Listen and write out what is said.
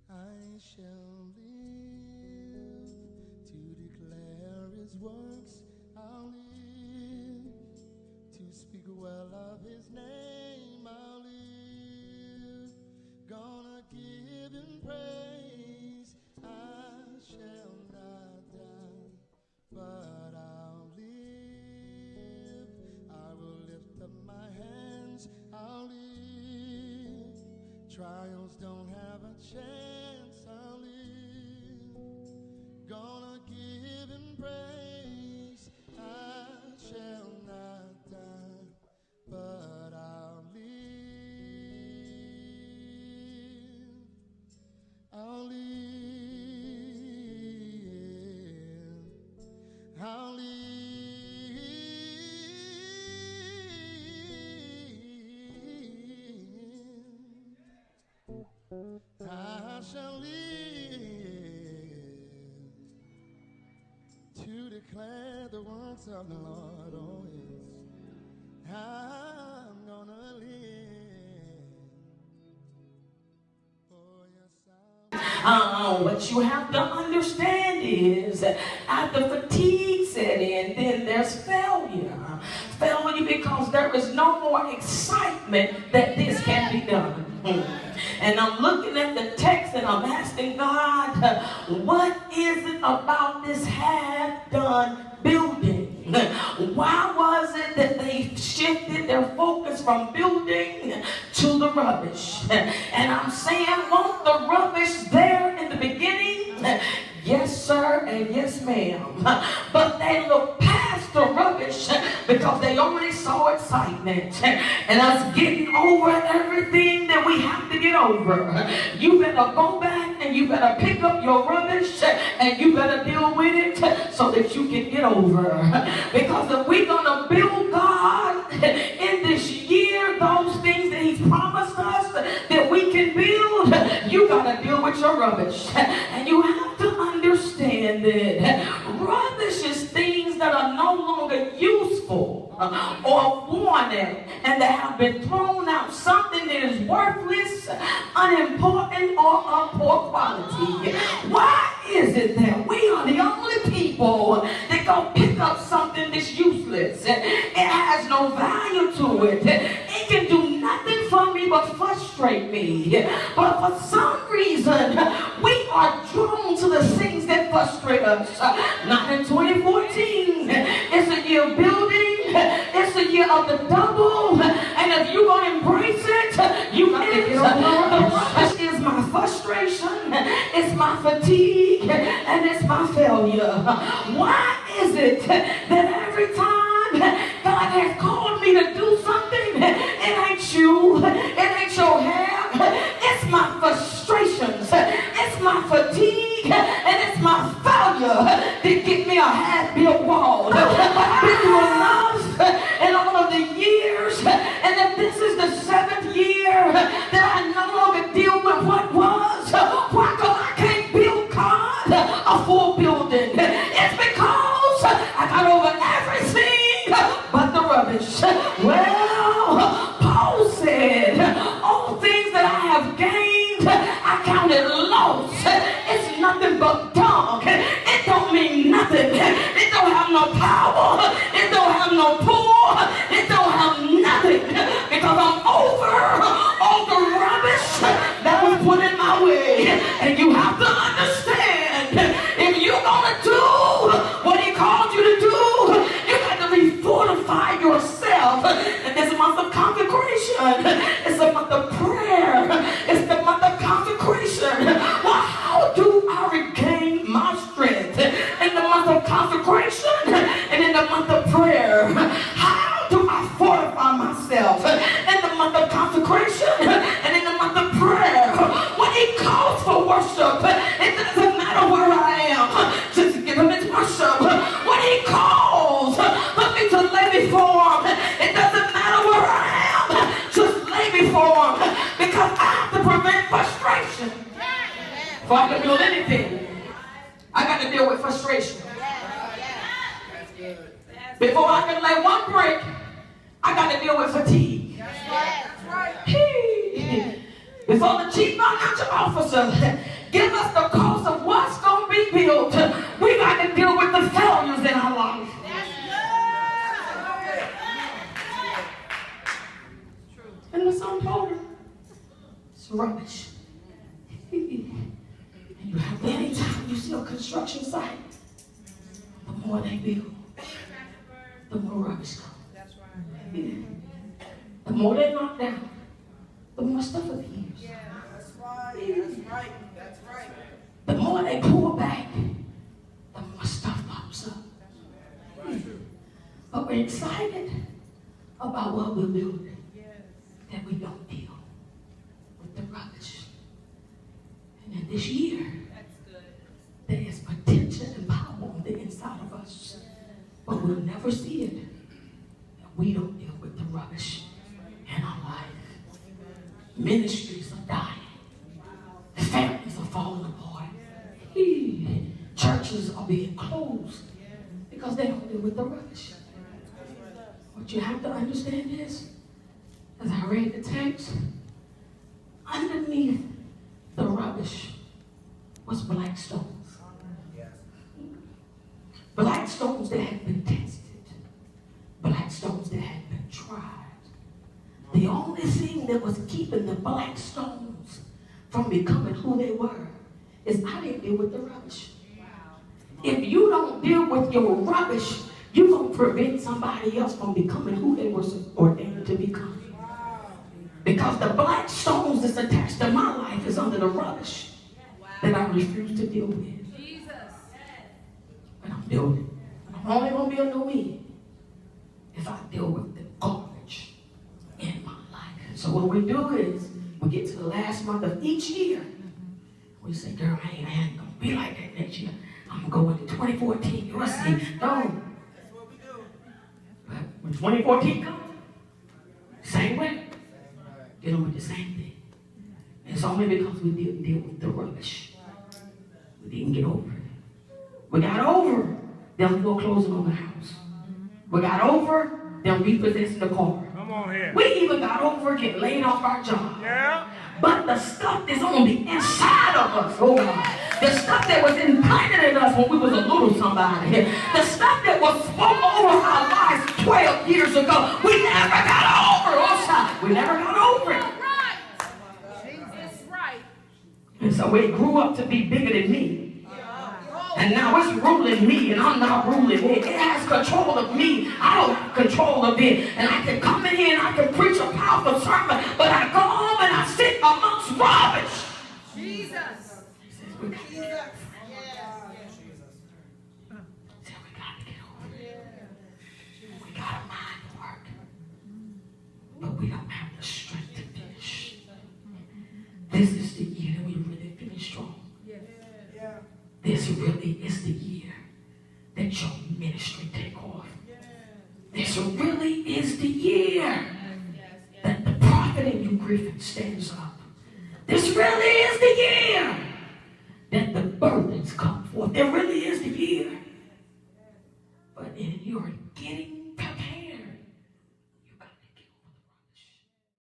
I shall live to declare his works. I'll live to speak well of his name. I'll live, gonna give him praise. I shall not die, but I'll live. I will lift up my hands. I'll live. Trials don't have a chance. I'll live, gonna give him praise. I shall not die, but I'll live. I'll live. I'll live. I shall live to declare the works of the Lord. Oh yes, I'm gonna live. Oh yes, what you have to understand is after fatigue set in, then there's failure. Failure because there is no more excitement that this can be done. And I'm looking at the text and I'm asking God, what is it about this half-done building? Why was it that they shifted their focus from building to the rubbish? And I'm saying, won't the rubbish there in the beginning? Yes, sir, and yes, ma'am. But they looked past the rubbish because they already saw excitement and us getting over everything that we have to get over. You better go back and you better pick up your rubbish and you better deal with it so that you can get over. Because if we're going to build God in this year, those things that he's promised us that we can build, you got to deal with your rubbish. And you have to understand that rubbish is things that are no longer useful or wanted and that have been thrown out, something that is worthless, unimportant, or of poor quality. Why is it that we are the only people that go pick up something that's useless? It has no value to it. It can do nothing for me but frustrate me. But for some reason, we are drawn to the things that frustrate us. Not in 2014. It's a year of building. It's a year of the double. And if you're going to embrace it, you got to get over the rubbish. Is my frustration, it's my fatigue, and it's my failure. Why is it that every time God has called me to do something, it ain't you, it ain't your hair, it's my frustrations, it's my fatigue, and it's my failure that get me a half-built wall. I've been through enough in all of the years, and if this is the 7th year that I no longer deal with what was, why God I can't build God a full building? It's because I got over everything but the rubbish. Well, Paul said, all things that I have gained, I counted loss. It's nothing but dung. It don't mean nothing. It don't have no power. It don't have no pull. It don't have nothing. Because I'm over all the rubbish that was put in my way. And you have to understand, if you're going to do what he called you to do, you got to refortify yourself. And this month of consecration, it's a month of prayer. It's the month of consecration. Well, how do I regain my strength in the month of consecration and in the month of prayer? How do I fortify myself in the month of consecration and in the month of prayer? When he calls for worship, it doesn't matter where I am, just give him his worship. When he calls for me to lay before him, it doesn't matter where I am, just lay before him, because I have to prevent frustration. Before I can build anything, I got to deal with frustration. Before I can lay one brick, I got to deal with fatigue. That's right. Before the chief financial officer give us the cost of what's going to be built, we got to deal with the failures in our life. And the son told her, it's rubbish. And you have anytime you see a construction site, the more they build, the more rubbish comes. That's right. The more they knock down, the more stuff appears. Yeah, that's right. That's right. That's right. The more they pull back, the more stuff pops up. But we're excited about what we're building, that we don't deal with the rubbish. And in this year, there is potential and power on the inside of us, but we'll never see it if we don't deal with the rubbish in our life. Ministries are dying. Families are falling apart. Churches are being closed because they don't deal with the rubbish. What you have to understand is, as I read the text, underneath the rubbish was black stones. Black stones that had been tested. Black stones that had been tried. The only thing that was keeping the black stones from becoming who they were is I didn't deal with the rubbish. If you don't deal with your rubbish, you're going to prevent somebody else from becoming who they were ordained to become. Because the black stones that's attached to my life is under the rubbish that I refuse to deal with. But I'm building. I'm only going to be a new me if I deal with the garbage in my life. So what we do is, we get to the last month of each year. We say, girl, I ain't going to be like that next year. I'm going to go into 2014. You'll see. No. That's what we do. But when 2014 comes, same way. Dealing with the same thing. It's only because we didn't deal with the rubbish. We didn't get over it. We got over them foreclosing on the house. We got over them repossessing the car. Come on here. We even got over getting laid off our job. Yeah. But the stuff that's on the inside of us, oh God, the stuff that was implanted in us when we was a little somebody, the stuff that was spoken over our lives 12 years ago, we never got over. Oh, we never got over it. Jesus, right. And so it grew up to be bigger than me. And now it's ruling me, and I'm not ruling it. It has control of me. I don't have control of it. And I can come in here and I can preach a powerful sermon, but I go home and I sit amongst rubbish. Jesus. He says, we got to get over it. He said, we got to get over it. We got a mind to work, but we don't have the strength to finish. This is the year that we really finish strong. This really is the year that your ministry take off. This really is the year that the prophet in you, Griffin, stands up. This really is the year that the burdens come forth. It really is the year. But in your getting